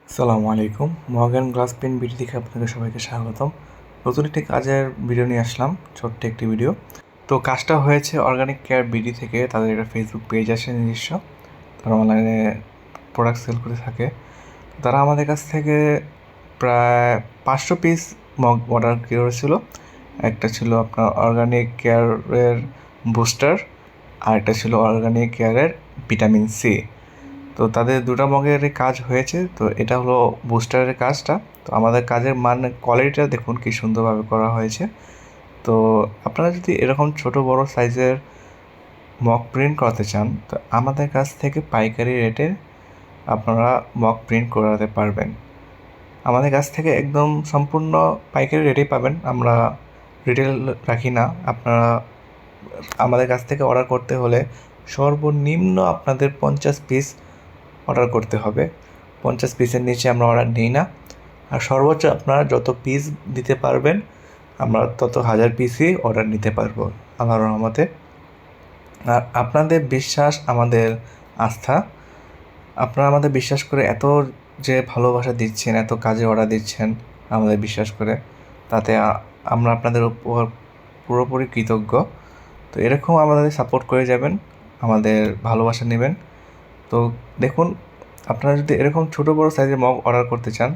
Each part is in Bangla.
আসসালামু আলাইকুম। মর্গ্যান গ্লাস পেন বিডি থেকে আপনাদের সবাইকে স্বাগতম। নতুন একটি কাজের ভিডিও নিয়ে আসলাম, ছোট্ট একটি ভিডিও। তো কাজটা হয়েছে অর্গানিক কেয়ার বিডি থেকে। তাদের একটা ফেসবুক পেজ আছে নিজস্ব, তারা অনলাইনে প্রোডাক্ট সেল করে থাকে। তারা আমাদের কাছ থেকে প্রায় 500 পিস মগ অর্ডার করেছিল। একটা ছিল আপনার অর্গানিক কেয়ারের বুস্টার, আর একটা ছিল অর্গানিক কেয়ারের ভিটামিন সি। তো তাদের দুটা মগেরই কাজ হয়েছে। তো এটা হলো বুস্টারের কাজটা। তো আমাদের কাজের কোয়ালিটিটা দেখুন কি সুন্দরভাবে করা হয়েছে। তো আপনারা যদি এরকম ছোট বড় সাইজের মগ প্রিন্ট করাতে চান, তো আমাদের কাছ থেকে পাইকারি রেটে আপনারা মগ প্রিন্ট করাতে পারবেন। আমাদের কাছ থেকে একদম সম্পূর্ণ পাইকারি রেটেই পাবেন, আমরা রিটেল রাখি না। আপনারা আমাদের কাছ থেকে অর্ডার করতে হলে সর্বনিম্ন আপনাদের 50 পিস অর্ডার করতে হবে। 50 পিসের নিচে আমরা অর্ডার নিই না। আর সর্বোচ্চ আপনারা যত পিস দিতে পারবেন আমরা তত 1000 পিসই অর্ডার নিতে পারবো আল্লাহর রহমতে। আর আপনাদের বিশ্বাস আমাদের আস্থা। আপনারা আমাদের বিশ্বাস করে এত যে ভালোবাসা দিচ্ছেন, এত কাজে অর্ডার দিচ্ছেন আমাদের বিশ্বাস করে, তাতে আমরা আপনাদের উপর পুরোপুরি কৃতজ্ঞ। তো এরকম আমাদের সাপোর্ট করে যাবেন, আমাদের ভালোবাসা নেবেন। তো দেখুন, আপনারা যদি এরকম ছোটো বড়ো সাইজের মগ অর্ডার করতে চান,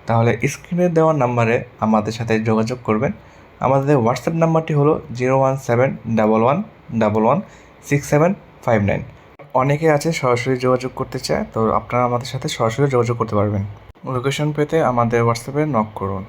তাহলে স্ক্রিনে দেওয়া নাম্বারে আমাদের সাথে যোগাযোগ করবেন। আমাদের হোয়াটসঅ্যাপ নাম্বারটি হলো 01711116759। অনেকে আছে সরাসরি যোগাযোগ করতে চায়, তো আপনারা আমাদের সাথে সরাসরি যোগাযোগ করতে পারবেন। লোকেশন পেতে আমাদের হোয়াটসঅ্যাপে নক করুন।